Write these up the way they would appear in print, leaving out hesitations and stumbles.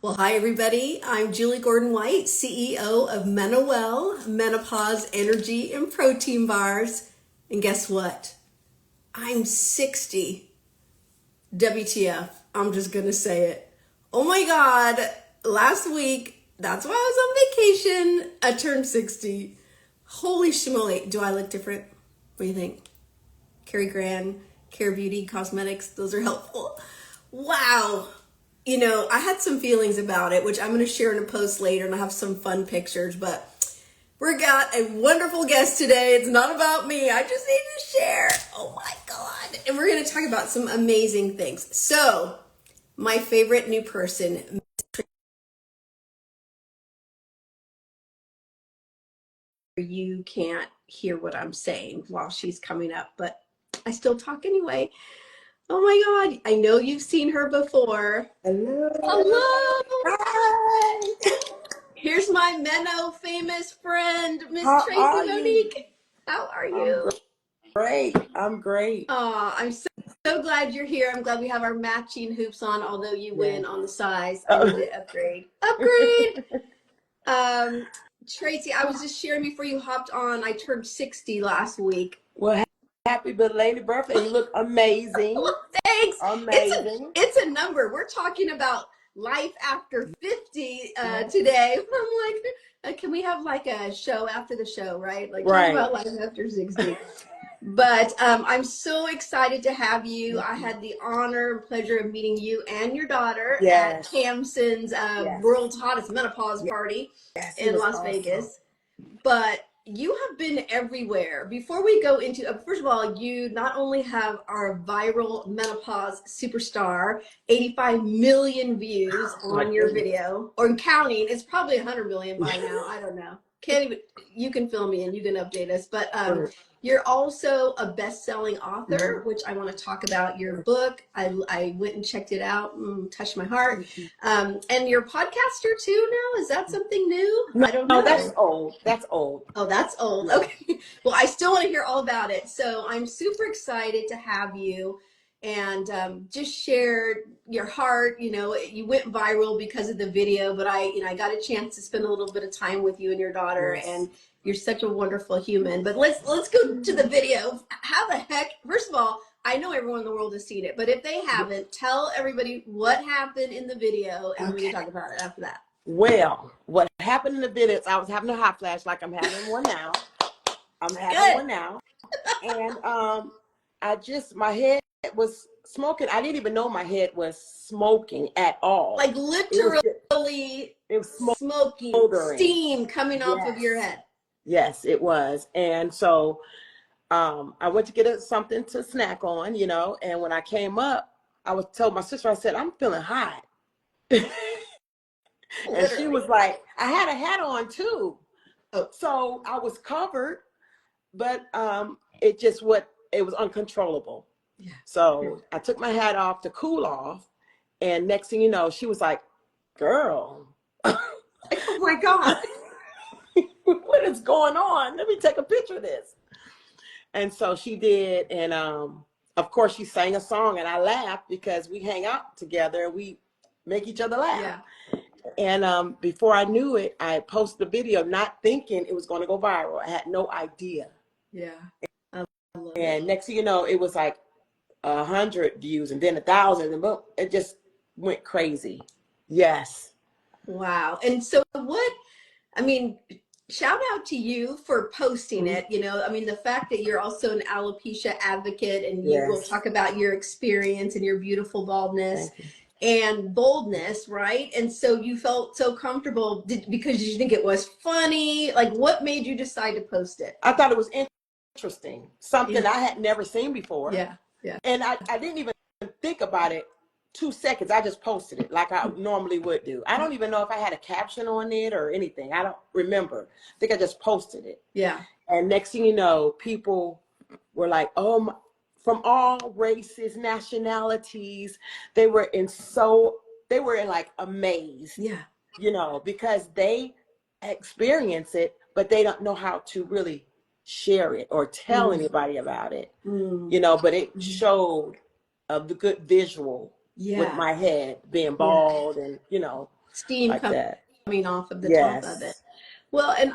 Well, hi, everybody. I'm Julie Gordon-White, CEO of MenoWell, Menopause Energy and Protein Bars. And guess what? I'm 60. WTF. I'm just going to say it. Oh my God. Last week, that's why I was on vacation. I turned 60. Holy schmoly. Do I look different? What do you think? Cary Grant, Care Beauty, Cosmetics, those are helpful. Wow. You know, I had some feelings about it, which I'm going to share in a post later, and I have some fun pictures, but we got a wonderful guest today. It's not about me. I just need to share. Oh my God. And we're going to talk about some amazing things. So, my favorite new person, you can't hear what I'm saying while she's coming up, but I still talk anyway. Oh my God. I know you've seen her before. Hello. Hello. Hi. Here's my Meno famous friend, Miss How Tracey are you? Monique. How are I'm you? great. I'm great. Oh, I'm so glad you're here. I'm glad we have our matching hoops on, although you win Yes. on the size. I need to upgrade. Upgrade! Tracey, I was just sharing before you hopped on. I turned 60 last week. Well, happy belated birthday. You look amazing. Well, thanks. Amazing. It's a number. We're talking about life after 50 today. I'm like, can we have like a show after the show, right? Like talk Right. about life after 60. But I'm so excited to have you. I had the honor and pleasure of meeting you and your daughter at Yes. Tamsin's Yes. World's Hottest Menopause Party Yes. in Las Vegas. But you have been everywhere. Before we go into, first of all, you not only have our viral menopause superstar, 85 million views on your video, or counting. It's probably 100 million by now. I don't know. Can't even. You can fill me and you can update us. But you're also a best-selling author, which I want to talk about your book. I went and checked it out, touched my heart. And you're a podcaster too now? Is that something new? No, I don't know. no, that's old. That's old. Oh, that's old. Yeah. Okay. Well, I still want to hear all about it. So I'm super excited to have you and just share your heart. You know, you went viral because of the video, but I got a chance to spend a little bit of time with you and your daughter, Yes. and you're such a wonderful human. But let's go to the video. How the heck? First of all, I know everyone in the world has seen it, but if they haven't, tell everybody what happened in the video, and we can talk about it after that. Well, what happened in the video is I was having a hot flash like I'm having one now. I'm having one now. And my head was smoking. I didn't even know my head was smoking at all. Like literally it was smoking, smoldering. steam coming off of your head. Yes, it was. And so I went to get something to snack on, you know, and when I came up, told my sister, I said, I'm feeling hot. And she was like, I had a hat on too. Oh. So I was covered, but it was uncontrollable. Yeah. So I took my hat off to cool off. And next thing you know, she was like, girl, oh my God, what is going on? Let me take a picture of this. And so she did. And of course, she sang a song and I laughed because we hang out together and we make each other laugh. Yeah. And before I knew it, I posted the video not thinking it was going to go viral. I had no idea. Yeah. And next thing you know, it was like 100 views and then 1,000 and boom, it just went crazy. Yes. Wow. And so shout out to you for posting it. You know, I mean, the fact that you're also an alopecia advocate and you will talk about your experience and your beautiful baldness and boldness, right? And so you felt so comfortable because you think it was funny. Like, what made you decide to post it? I thought it was interesting, something I had never seen before. Yeah. And I didn't even think about it 2 seconds. I just posted it like I normally would do. I don't even know if I had a caption on it or anything. I don't remember. I think I just posted it. Yeah. And next thing you know, people were like, oh, from all races, nationalities, they were like amazed. Yeah. You know, because they experience it, but they don't know how to really share it or tell anybody about it. You know, but it showed the good visual with my head being bald and, you know. Steam like that. coming off of the top of it. Yes. Well, and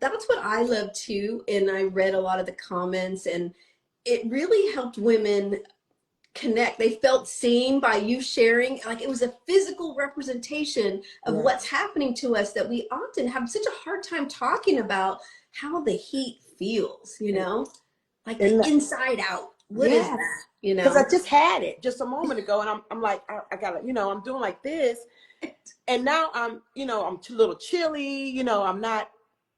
that's what I love too. And I read a lot of the comments, and it really helped women connect. They felt seen by you sharing, like it was a physical representation of what's happening to us that we often have such a hard time talking about, how the heat feels, you know, like the inside out. What is that? You know, because I just had it just a moment ago, and I'm like, I gotta, I'm doing like this, and now I'm I'm a little chilly, I'm not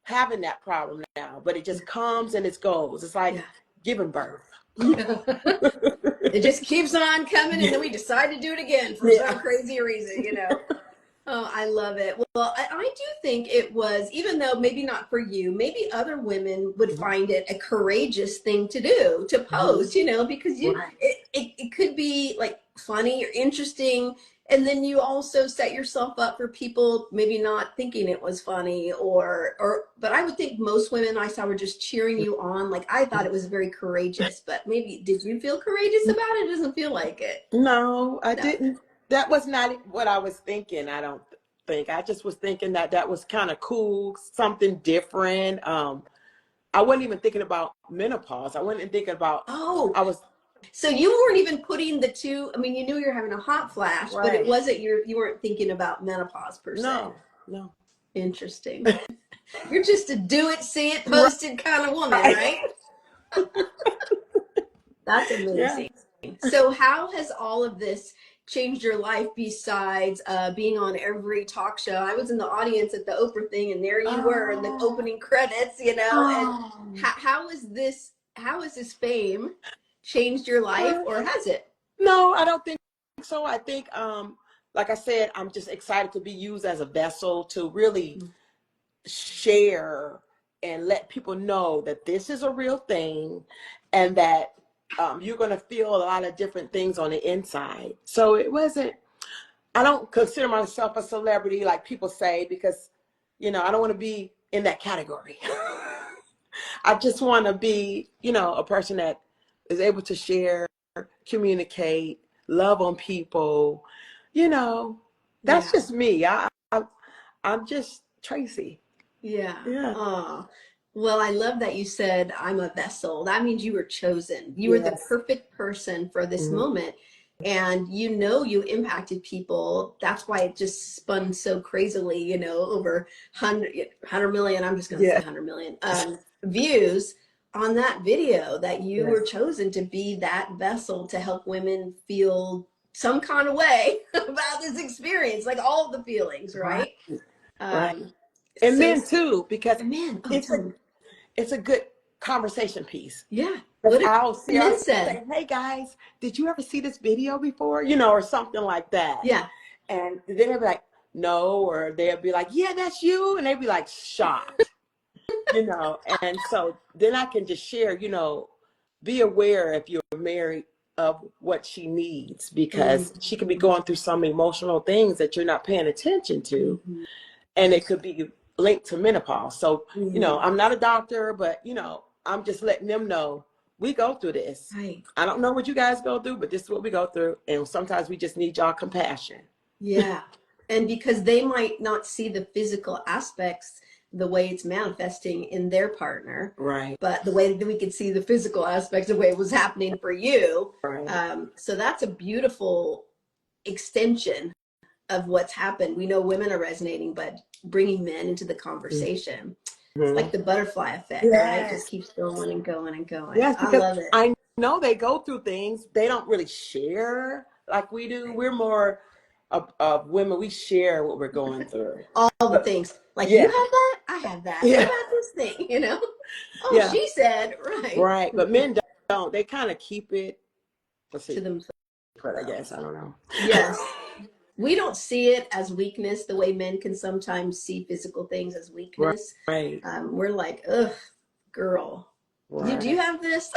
having that problem now, but it just comes and it goes. It's like giving birth. It just keeps on coming, and then we decide to do it again for some crazy reason, you know. Oh, I love it. Well, I do think it was, even though maybe not for you, maybe other women would find it a courageous thing to do, to post, you know, because it could be like funny or interesting. And then you also set yourself up for people maybe not thinking it was funny but I would think most women I saw were just cheering you on. Like, I thought it was very courageous, but maybe, did you feel courageous about it? It doesn't feel like it. No, I didn't. That was not what I was thinking. I don't think. I just was thinking that was kind of cool, something different. I wasn't even thinking about menopause. I wasn't thinking about. I was. So you weren't even putting the two. I mean, you knew you were having a hot flash, but it wasn't you weren't thinking about menopause per se. No. Interesting. You're just a do it, see it, post it kind of woman, right? That's amazing. So how has all of this changed your life besides being on every talk show? I was in the audience at the Oprah thing, and there you were in the opening credits, you know. And how is this fame changed your life, or has it? No, I don't think so. I think, like I said, I'm just excited to be used as a vessel to really share and let people know that this is a real thing, and that you're going to feel a lot of different things on the inside. So it wasn't, I don't consider myself a celebrity like people say, because, I don't want to be in that category. I just want to be, a person that is able to share, communicate, love on people. That's just me. I'm just Tracey. Yeah. Well, I love that you said I'm a vessel. That means you were chosen. You were the perfect person for this moment. And you impacted people. That's why it just spun so crazily, over 100 million, I'm just going to say 100 million views on that video, that you were chosen to be that vessel to help women feel some kind of way about this experience, like all the feelings, right? And men too, because men, it's a good conversation piece. Yeah. I'll say, hey guys, did you ever see this video before? Or something like that. Yeah. And then they'll be like, no, or they'll be like, yeah, that's you. And they'd be like shocked, and so then I can just share, be aware if you're married of what she needs, because she could be going through some emotional things that you're not paying attention to. And it could be linked to menopause. So, I'm not a doctor, but, I'm just letting them know we go through this. Right. I don't know what you guys go through, but this is what we go through. And sometimes we just need y'all compassion. Yeah. And because they might not see the physical aspects the way it's manifesting in their partner. Right. But the way that we could see the physical aspects, the way it was happening for you. Right. So that's a beautiful extension of what's happened. We know women are resonating, but bringing men into the conversation, it's like the butterfly effect, right? It just keeps going and going and going. Yes, I love it. I know they go through things. They don't really share like we do. We're more of women. We share what we're going through. All the things. Like, you have that? I have that. What about this thing, Oh, she said, right. Right. But men don't. They kind of keep it to themselves. I guess. I don't know. Yes. We don't see it as weakness the way men can sometimes see physical things as weakness. Right. We're like, ugh, girl. Right. Do you have this?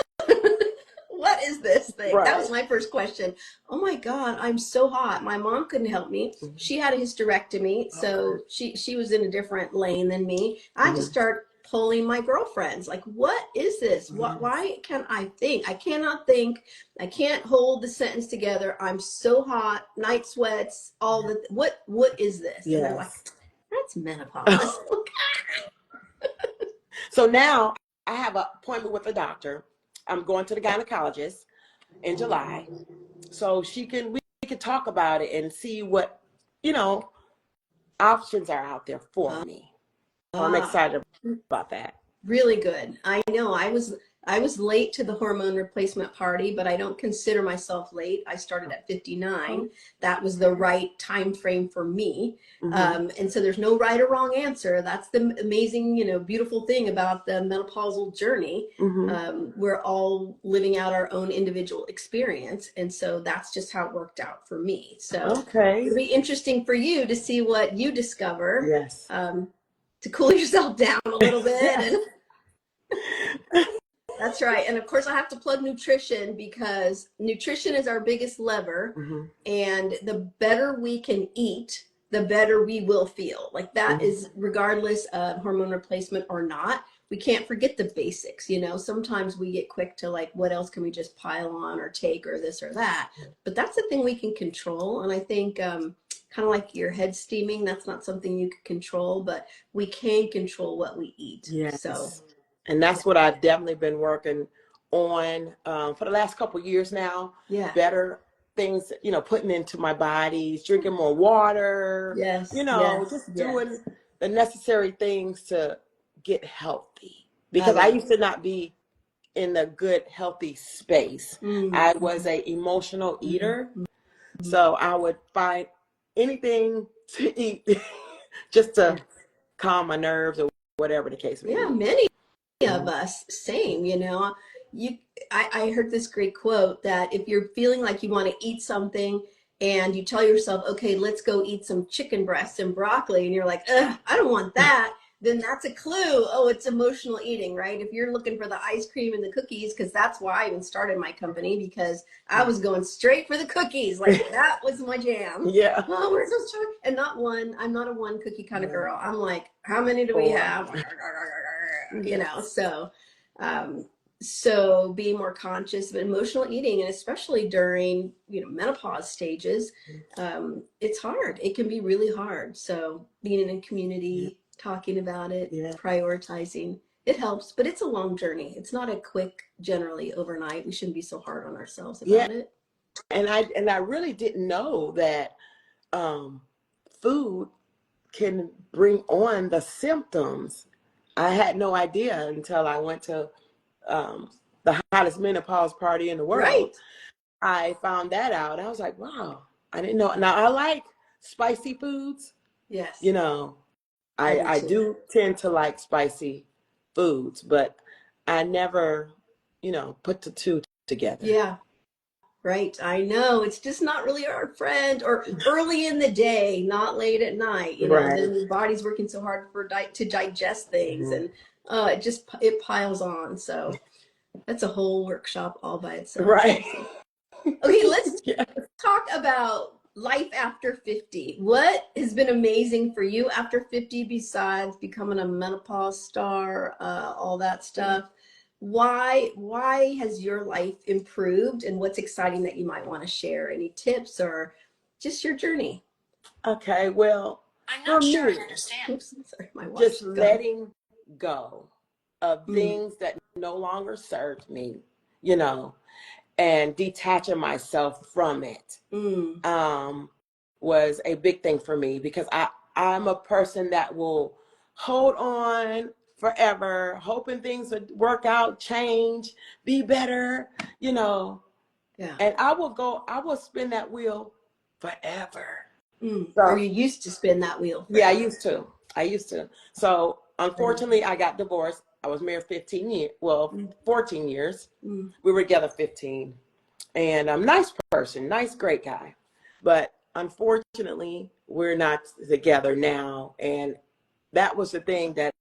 What is this thing? Right. That was my first question. Oh my God, I'm so hot. My mom couldn't help me. She had a hysterectomy, so she was in a different lane than me. I had to start polling my girlfriends, like, what is this? Why can't I think? I cannot think. I can't hold the sentence together. I'm so hot, night sweats, all the, what is this? Yes. And they're like, that's menopause. So now I have an appointment with a doctor. I'm going to the gynecologist in July. So we can talk about it and see what, options are out there for me. So I'm excited about that. Really good. I know I was late to the hormone replacement party, but I don't consider myself late. I started at 59. That was the right time frame for me. And so there's no right or wrong answer. That's the amazing, beautiful thing about the menopausal journey. We're all living out our own individual experience. And so that's just how it worked out for me. So it'll be interesting for you to see what you discover. Yes. To cool yourself down a little bit. And that's right. And of course I have to plug nutrition, because nutrition is our biggest lever. And the better we can eat, the better we will feel. Like that is regardless of hormone replacement or not. We can't forget the basics. Sometimes we get quick to like, what else can we just pile on or take or this or that? But that's the thing we can control. And I think, kind of like your head steaming, that's not something you can control, but we can control what we eat. Yes. So, and that's what I've definitely been working on for the last couple of years now. Yeah. Better things, putting into my body, drinking more water. Yes. Just doing the necessary things to get healthy. Because I used to not be in a good, healthy space. I was an emotional eater. So I would find anything to eat just to calm my nerves or whatever the case may be. Yeah, many of us, same, I heard this great quote that if you're feeling like you want to eat something and you tell yourself, okay, let's go eat some chicken breasts and broccoli, and you're like, ugh, I don't want that, then that's a clue. Oh, it's emotional eating, right? If you're looking for the ice cream and the cookies, because that's why I even started my company, because I was going straight for the cookies. Like that was my jam. Yeah. Oh, where's those chocolate? And I'm not a one cookie kind of girl. I'm like, how many do we have? So being more conscious of emotional eating, and especially during, menopause stages, it's hard. It can be really hard. So being in a community, talking about it, prioritizing, it helps, but it's a long journey. It's not a quick, generally overnight. We shouldn't be so hard on ourselves about it. And I really didn't know that food can bring on the symptoms. I had no idea until I went to the hottest menopause party in the world. Right. I found that out. I was like, wow, I didn't know. Now I like spicy foods. Yes. I do tend to like spicy foods, but I never, put the two together. Yeah. Right. I know. It's just not really our friend, or early in the day, not late at night. Then your body's working so hard to digest things, and it piles on. So that's a whole workshop all by itself. Right. Okay, let's talk about life after 50. What has been amazing for you after 50 besides becoming a menopause star, all that stuff? Why has your life improved, and what's exciting that you might want to share? Any tips or just your journey? Okay, well, I'm not sure I understand. Oops, sorry, my watch. Just letting go of things that no longer served me, and detaching myself from it was a big thing for me, because I'm a person that will hold on forever, hoping things would work out, change, be better, Yeah. And I will spin that wheel forever. So, or you used to spin that wheel forever. Yeah, I used to. So unfortunately, I got divorced. I was married 14 years. We were together 15. And nice person, nice, great guy. But unfortunately, we're not together now. And that was the thing that,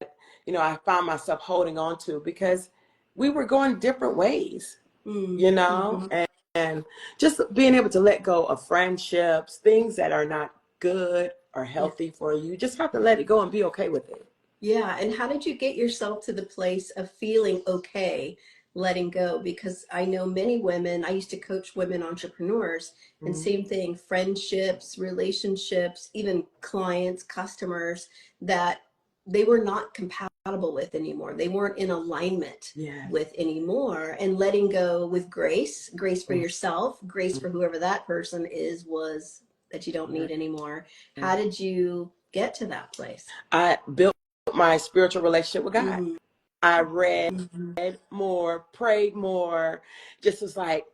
I found myself holding on to, because we were going different ways, and just being able to let go of friendships, things that are not good or healthy for you. You just have to let it go and be okay with it. Yeah. And how did you get yourself to the place of feeling okay letting go? Because I know many women, I used to coach women entrepreneurs, and Mhm. same thing, friendships, relationships, even clients, customers that they were not compatible with anymore. They weren't in alignment Yes. with anymore. And letting go with grace, grace for Mhm. yourself, grace for whoever that person is, was that you don't need anymore. How did you get to that place? I built my spiritual relationship with God. Mm, I read mhm, more, prayed more, just was like,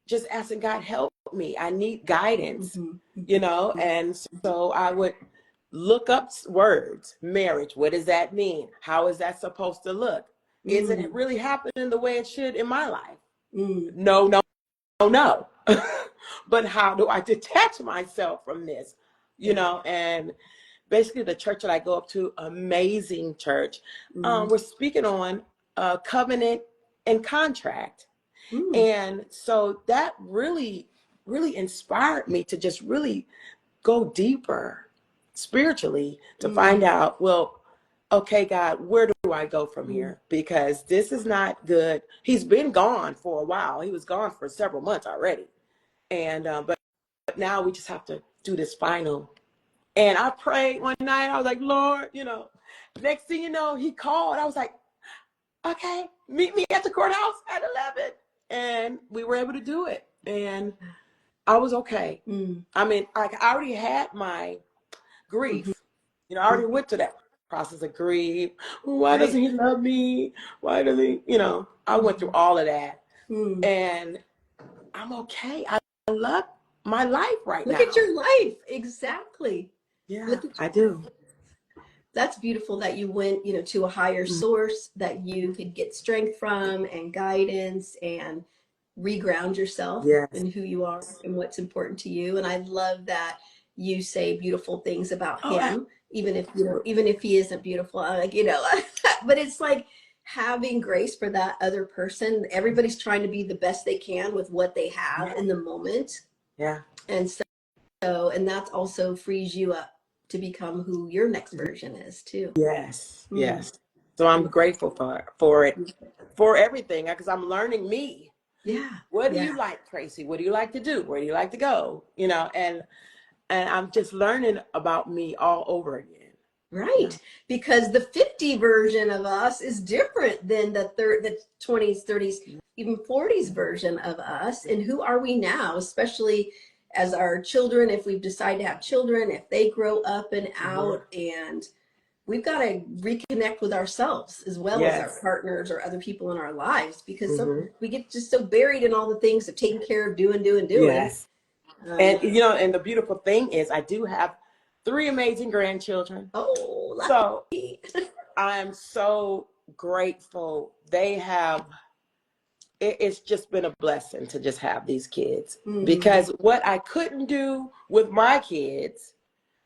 just asking God, help me. I need guidance, mhm, you mhm, know? And so I would look up words, marriage. What does that mean? How is that supposed to look? Is it mm, really happening the way it should in my life? mm, No, no, no, no. But how do I detach myself from this? You yeah. know, and basically the church that I go up to, amazing church, Mm, we're speaking on covenant and contract. mm, And so that really, really inspired me to just really go deeper spiritually to mm, find out, well, okay, God, where do I go from mm. here? Because this is not good. He's been gone for a while. He was gone for several months already. And, but now we just have to do this final. And I prayed one night. I was like, Lord, you know, next thing you know, he called. I was like, okay, meet me at the courthouse at 11. And we were able to do it. And I was okay. Mm, I mean, I already had my mhm, grief. You know, I already mhm. went to that process of grief. Why doesn't Right. he love me? Why doesn't he, you know, I went through Mhm, all of that. mm. And I'm okay. I love my life right Look at now. your life. Exactly. Yeah, Look at I do. That's beautiful that you went, to a higher Mm. source that you could get strength from and guidance and reground yourself Yes. in who you are and what's important to you. And I love that you say beautiful things about Oh, him, even if even if he isn't beautiful. Like, but it's like having grace for that other person. Everybody's trying to be the best they can with what they have yeah. in the moment. Yeah. And and that also frees you up to become who your next version is too. Yes. Mm. Yes. So I'm grateful for it, for everything, because I'm learning me. Yeah, What do yeah, you like, Tracy? What do you like to do? Where do you like to go? You know, and I'm just learning about me all over again. right. Yeah. Because the 50 version of us is different than the 20s, 30s, even 40s version of us. And who are we now, especially as our children, if we've decided to have children, if they grow up and Mm-hmm. out, and we've got to reconnect with ourselves as well as our Yes. partners or other people in our lives, because Mm-hmm. we get just so buried in all the things of taking care of, doing. Yes. Um, And you know, and the beautiful thing is I do have three amazing grandchildren. oh, So lucky. I am so grateful. It's just been a blessing to just have these kids, Mm. because what I couldn't do with my kids,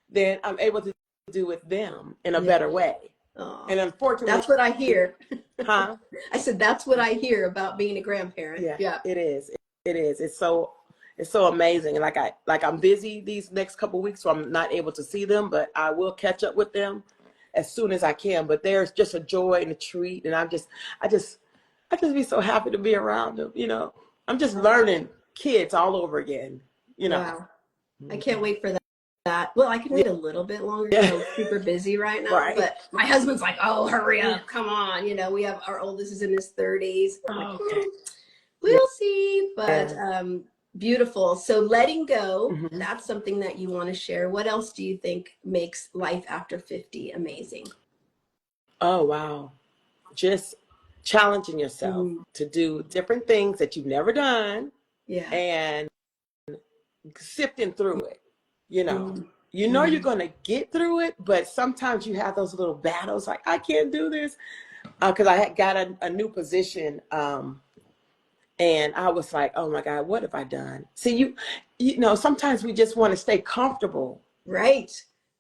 then I'm able to do with them in a Yeah. better way. Oh, And unfortunately, that's what I hear. huh? I said, that's what I hear about being a grandparent. Yeah, Yeah. it is. It is. It's so amazing. And I'm busy these next couple of weeks, so I'm not able to see them, but I will catch up with them as soon as I can. But there's just a joy and a treat, and I just be so happy to be around them. You know, I'm just learning kids all over again. You know. Wow. I can't wait for that. Well, I can Yeah. wait a little bit longer because Yeah. I'm super busy right now. Right. But my husband's like, "Oh, hurry up! Come on!" We have our oldest is in his 30s. I'm like, Okay. Yeah. we'll see. But beautiful. So letting go, Mhm. that's something that you want to share. What else do you think makes life after 50 amazing? Oh wow. Just challenging yourself Mm, to do different things that you've never done, yeah. and sifting through it. You know, Mm, you're mm, going to get through it, but sometimes you have those little battles like, I can't do this. Because I had got a new position, and I was like, oh my God, what have I done? See, sometimes we just want to stay comfortable, right.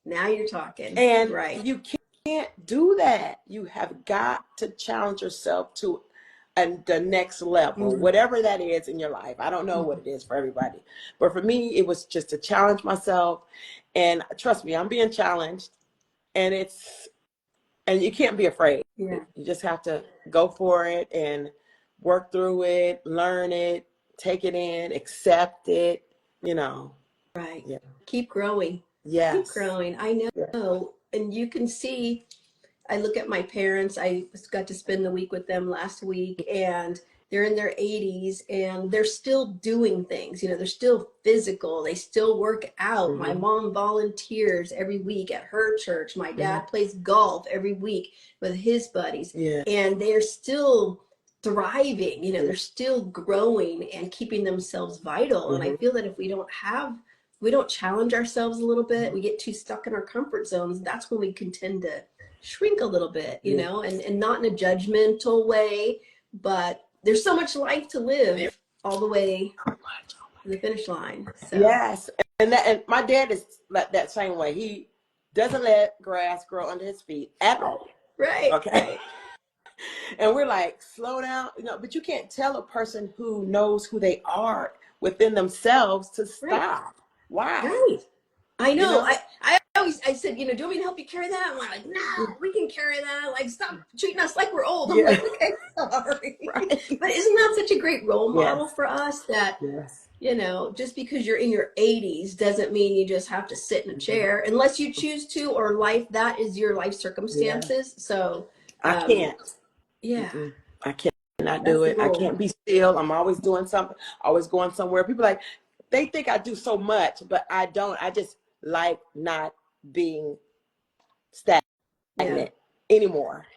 Now you're talking. and Right. you can't do that. You have got to challenge yourself to the next level, Mm, whatever that is in your life. I don't know what mm, it is for everybody, but for me, it was just to challenge myself. And trust me, I'm being challenged, and And you can't be afraid. Yeah. You just have to go for it and work through it, learn it, take it in, accept it, you know. Right. Yeah. Keep growing. Yes. Keep growing. I know. Yeah. And you can see, I look at my parents. I got to spend the week with them last week, and they're in their 80s and they're still doing things. You know, they're still physical. They still work out. My mom volunteers every week at her church. My dad plays golf every week with his buddies. Yeah. And they're still thriving. You know, they're still growing and keeping themselves vital. And I feel that if we don't challenge ourselves a little bit, we get too stuck in our comfort zones, that's when we can tend to shrink a little bit, you know, and not in a judgmental way, but there's so much life to live all the way to the finish line. So. Yes. And my dad is like that same way. He doesn't let grass grow under his feet at all. Right. Okay. And we're like, slow down, you know, but you can't tell a person who knows who they are within themselves to stop. Right. Why? Right. I know. You know? I said, you know, do you want me to help you carry that? And we're like, no, we can carry that. Like, stop treating us like we're old. I'm Yeah. like, okay, sorry. Right. But isn't that such a great role model for us that, you know, just because you're in your 80s doesn't mean you just have to sit in a chair unless you choose to, or that is your life circumstances. So I can't. Yeah. I cannot do it. I can't be still. I'm always doing something, always going somewhere. People like, they think I do so much, but I don't. I just like not being stagnant anymore.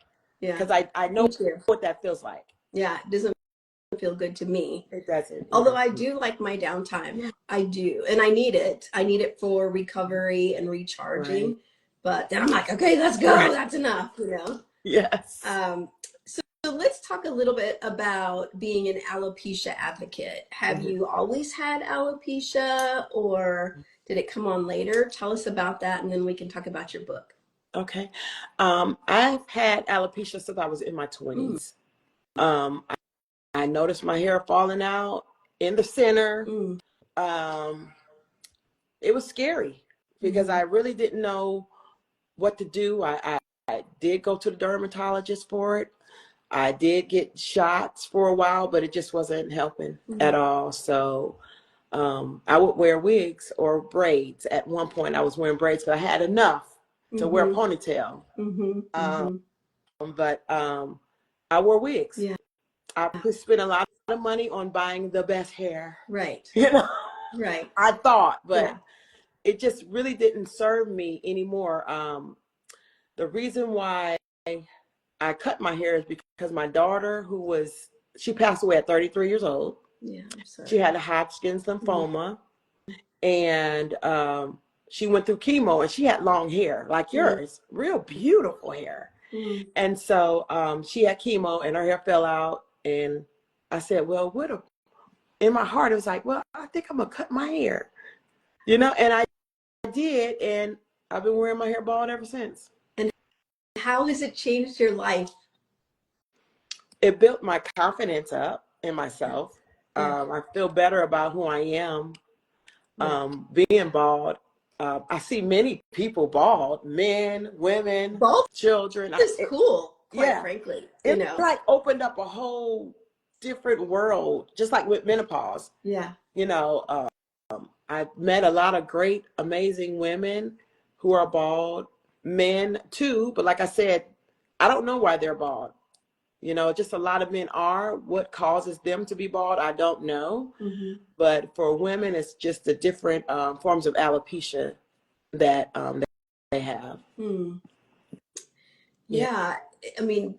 Yeah. Because I know what that feels like. Yeah. It doesn't feel good to me. It doesn't. Although I do like my downtime. Yeah. I do. And I need it. I need it for recovery and recharging. Right. But then I'm like, okay, let's go. Right. That's enough, you know? Yes. So let's talk a little bit about being an alopecia advocate. Have you always had alopecia, or did it come on later? Tell us about that, and then we can talk about your book. Okay. I've had alopecia since I was in my 20s. I noticed my hair falling out in the center. It was scary because I really didn't know what to do. I did go to the dermatologist for it. I did get shots for a while, but it just wasn't helping at all. So I would wear wigs or braids. At one point, I was wearing braids because I had enough to wear a ponytail. But I wore wigs. Yeah. I spent a lot of money on buying the best hair. Right. You know? Right. I thought, but it just really didn't serve me anymore. The reason why I cut my hair is because my daughter, she passed away at 33 years old. Yeah, I'm sorry. She had a Hodgkin's lymphoma, and she went through chemo, and she had long hair like yours, real beautiful hair. And so she had chemo, and her hair fell out, and I said, well, in my heart, it was like, well, I think I'm gonna cut my hair, you know, and I did, and I've been wearing my hair bald ever since. How has it changed your life? It built my confidence up in myself. I feel better about who I am. Being bald, I see many people bald, men, women, children. It's cool, quite frankly. It like opened up a whole different world, just like with menopause. Yeah. You know, I've met a lot of great, amazing women who are bald. Men too, but like I said, I don't know why they're bald. You know, just a lot of men are. What causes them to be bald, I don't know. But for women, it's just the different forms of alopecia that they have. Yeah, I mean,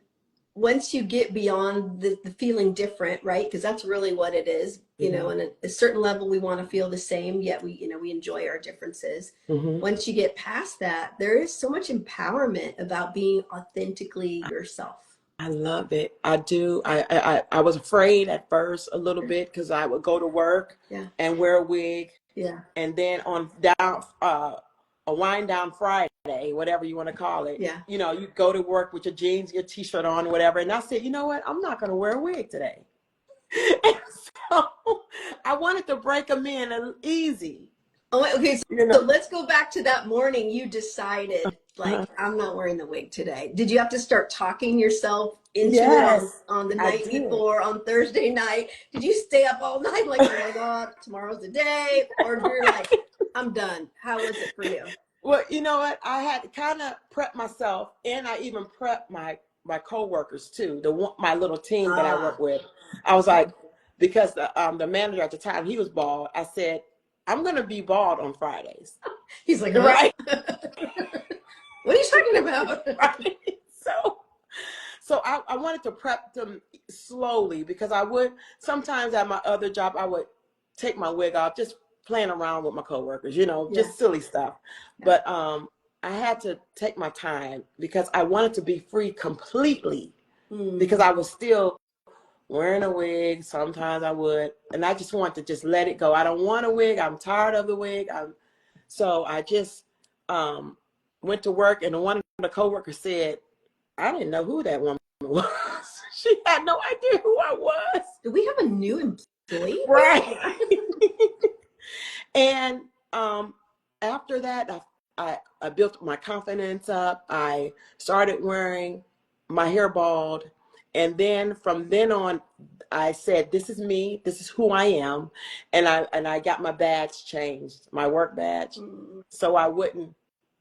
once you get beyond the feeling different, right? Because that's really what it is. You know, and at a certain level, we want to feel the same, yet we enjoy our differences. Once you get past that, there is so much empowerment about being authentically yourself. I love it. I do. I was afraid at first a little bit because I would go to work and wear a wig. Yeah. And then on a wind down Friday, whatever you want to call it. Yeah. You know, you go to work with your jeans, your t-shirt on, whatever. And I said, you know what? I'm not going to wear a wig today. And so I wanted to break them in easy. Oh, okay. You So know. let's go back to that morning you decided, like, I'm not wearing the wig today. Did you have to start talking yourself into it Yes, on the I night did. before, on Thursday night? Did you stay up all night like, oh my God, tomorrow's the day? Or you're like, I'm done. How was it for you? Well, you know what? I had to kind of prep myself, and I even prepped my coworkers too. My little team that I Ah, work with. I was like, because the manager at the time, he was bald. I said, I'm gonna be bald on Fridays, he's like, huh? right? What are you talking about? Right. So I wanted to prep them slowly, because I would sometimes at my other job I would take my wig off, just playing around with my coworkers, Yeah. just silly stuff. Yeah. But I had to take my time because I wanted to be free completely, because I was still wearing a wig. Sometimes I would, and I just want to just let it go. I don't want a wig. I'm tired of the wig. So I just went to work, and one of the coworkers said, I didn't know who that woman was. She had no idea who I was. Do we have a new employee Right. here? And after that, I built my confidence up. I started wearing my hair bald. And then from then on, I said, this is me. This is who I am. And I got my badge changed, my work badge. So I wouldn't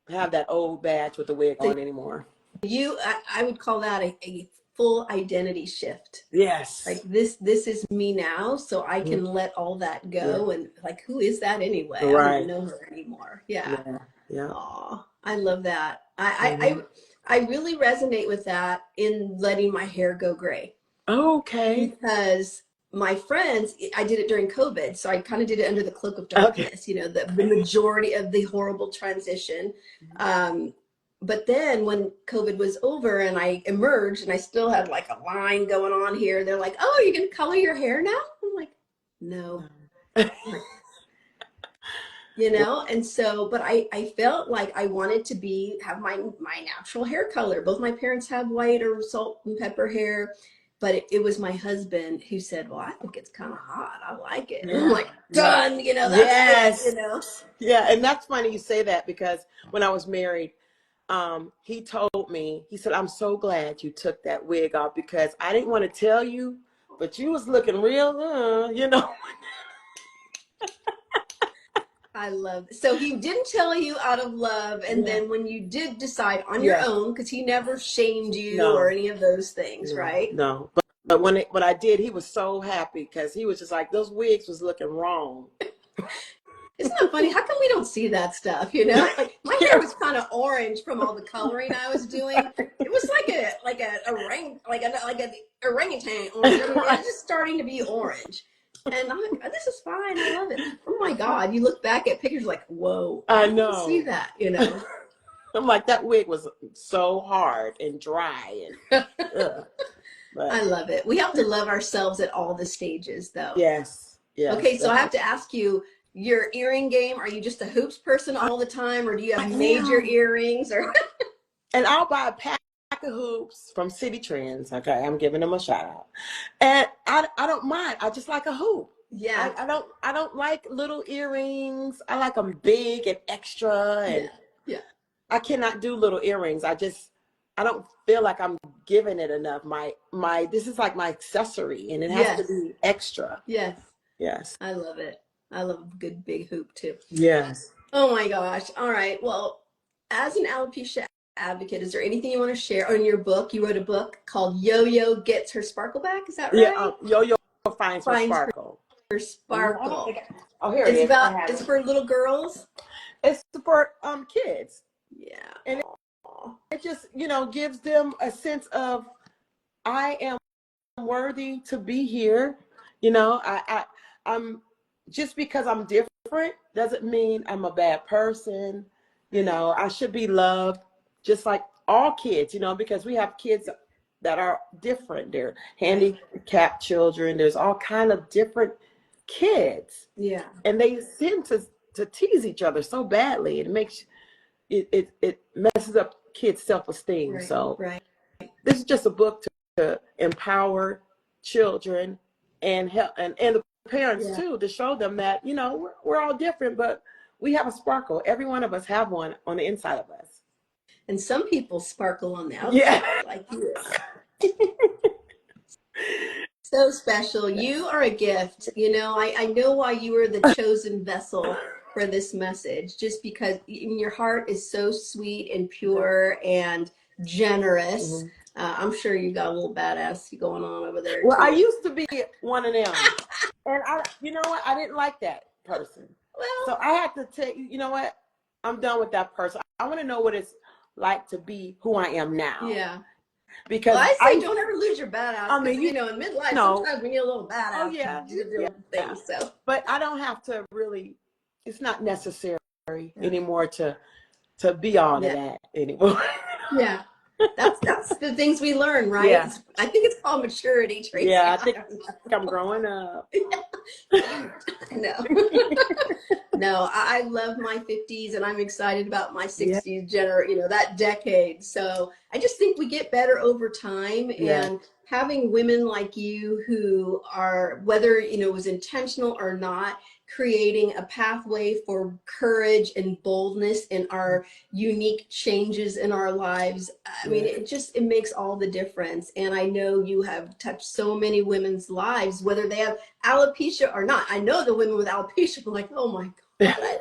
have that old badge with the wig So on anymore. I would call that a full identity shift. Like Yes. this is me now, so I Mhm. can let all that Yeah. go. And like, who is that anyway? I don't even Right. know her anymore. Yeah. Yeah. Yeah. Oh, I love that. Mhm. I really resonate with that in letting my hair go gray, Okay. because my friends, I did it during COVID, so I kind of did it under the cloak of Okay. darkness, the majority of the horrible transition. Um, but then when COVID was over and I emerged and I still had like a line going on here, they're like, "Oh, you can color your hair now?" I'm like, "No." And so, but I felt like I wanted to have my natural hair color. Both my parents have white or salt and pepper hair, but it was my husband who said, well, I think it's kind of hot, I like it. And I'm Yeah. like, Yeah. done, that's Yes. it. Yeah. And that's funny you say that, because when I was married, he told me, he said, I'm so glad you took that wig off, because I didn't want to tell you, but you was looking real. I love it. So he didn't tell you out of love, and Yeah. then when you did decide on your Yeah. own, because he never shamed you or No, any of those things, no, right? no. But when I did, he was so happy, because he was just like, those wigs was looking wrong. Isn't that funny? How come we don't see that stuff? Like my hair Yeah. was kind of orange from all the coloring I was doing. It was like a orang like a orangutan orange. I mean, it was just starting to be orange. And I'm like, oh, this is fine. I love it. Oh my God! You look back at pictures like, whoa, I I didn't see know. that. I'm like, that wig was so hard and dry and I but love it. We have to love ourselves at all the stages, though. yes, yes, Okay, so I have definitely. to ask you, your earring game, are you just a hoops person all the time, or do you have I major am. earrings or And I'll buy a pack of hoops from City Trends. Okay, I'm giving them a shout out. And I don't mind. I just like a hoop. yeah, I don't like little earrings. I like them big and extra, yeah, and yeah, I cannot do little earrings. I don't feel like I'm giving it enough. My this is like my accessory, and it has to yes, be extra. yes. Yes. I love it. I love a good big hoop too. Yes. Oh my gosh. All right. Well, as an alopecia advocate, is there anything you want to share on your book? You wrote a book called Yo-Yo Gets Her Sparkle Back. Is that Yeah. right? Yo-yo finds her Finds sparkle. her I don't sparkle. think. Oh, here it is. I have It's it. for little girls. It's for kids, Yeah. and Aw. it just gives them a sense of, I am worthy to be here. I'm just because I'm different doesn't mean I'm a bad person. I should be loved just like all kids. Because we have kids that are different. They're handicapped children. There's all kind of different kids, Yeah. and they tend to tease each other so badly. It makes it messes up kids' self-esteem. Right. So Right. this is just a book to empower children and help and the parents Yeah. too, to show them that we're all different, but we have a sparkle. Every one of us have one on the inside of us. And some people sparkle on the outside, Yeah. like you. So special. You are a gift. You know, I know why you were the chosen vessel for this message, just because your heart is so sweet and pure and generous. I'm sure you got a little badass going on over there. Well, too. I used to be one of them. And you know what? I didn't like that person. Well, so I had to tell you know what? I'm done with that person. I want to know what it's like to be who I am now. Yeah. Because I say don't ever lose your badass. I mean, you know, in midlife, sometimes when you're a little badass, oh yeah, you do things. So, but I don't have to really. It's not necessary anymore to be all of that anymore. Yeah. That's the things we learn, right? Yeah. I think it's called maturity, Tracey. Yeah, I think I'm growing up. No. No, I love my 50s and I'm excited about my 60s that decade. So I just think we get better over time, and having women like you who are, whether it was intentional or not, creating a pathway for courage and boldness in our unique changes in our lives. I mean, it makes all the difference. And I know you have touched so many women's lives, whether they have alopecia or not. I know the women with alopecia are like, oh my God, I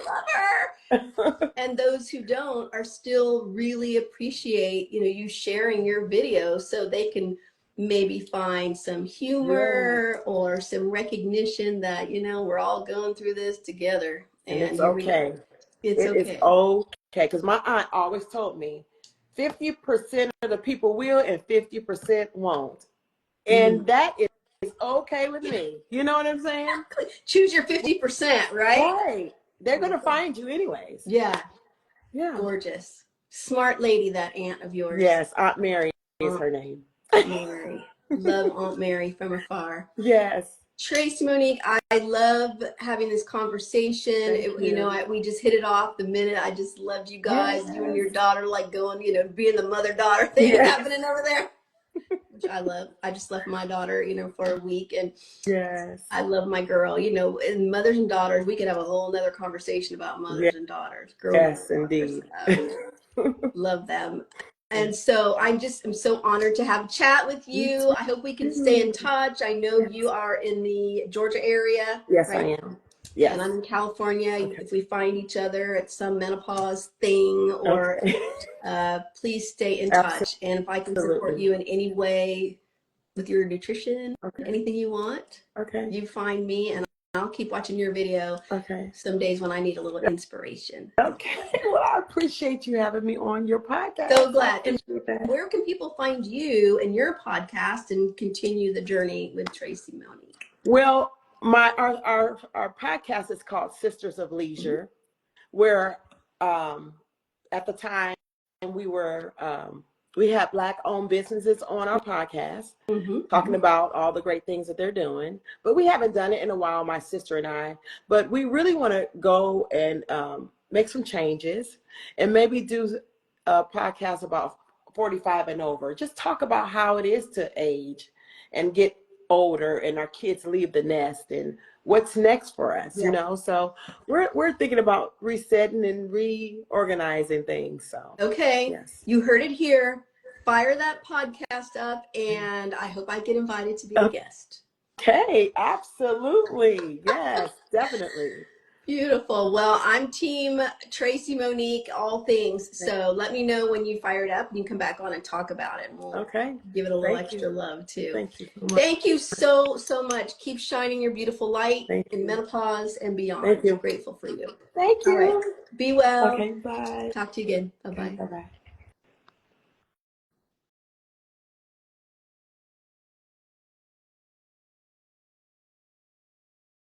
love her. And those who don't are still really appreciate, you sharing your video so they can maybe find some humor or some recognition that, we're all going through this together. And it's okay. It's okay. It's okay. Because my aunt always told me 50% of the people will and 50% won't. And that is okay with me. You know what I'm saying? Choose your 50%, right? Right. They're going to find you anyways. Yeah. Yeah. Gorgeous. Smart lady, that aunt of yours. Yes. Aunt Mary is her name. Aunt Mary. Love Aunt Mary from afar. Yes. Tracey Monique, I love having this conversation. We just hit it off the minute. I just loved you guys. You and your daughter, like going, being the mother-daughter thing happening over there, which I love. I just left my daughter, for a week, and I love my girl. And mothers and daughters, we could have a whole nother conversation about mothers and daughters. Yes, indeed. Love them. And so I'm so honored to have a chat with you. I hope we can stay in touch. I know you are in the Georgia area. Yes, right? I am. Yes. And I'm in California. If we find each other at some menopause thing or please stay in touch. And if I can support you in any way with your nutrition, anything you want, you find me and I'll keep watching your video. Some days when I need a little inspiration. Okay. Well, I appreciate you having me on your podcast. So glad. And where can people find you and your podcast and continue the journey with Tracey Monique? Well, our podcast is called Sisters of Leisure, where at the time we had Black-owned businesses on our podcast, talking about all the great things that they're doing. But we haven't done it in a while, my sister and I. But we really want to go and make some changes and maybe do a podcast about 45 and over. Just talk about how it is to age and get older and our kids leave the nest and what's next for us, So we're thinking about resetting and reorganizing things. So you heard it here. Fire that podcast up, and I hope I get invited to be a guest. Okay, absolutely. Yes, definitely. Beautiful. Well, I'm team Tracey Monique, all things. So let me know when you fire it up and you come back on and talk about it. And we'll give it a little extra love too. Thank you. Thank you so much. Keep shining your beautiful light in menopause and beyond. Thank you. I'm grateful for you. Thank you. All right. Be well. Okay, bye. Talk to you again. Bye-bye. Bye-bye.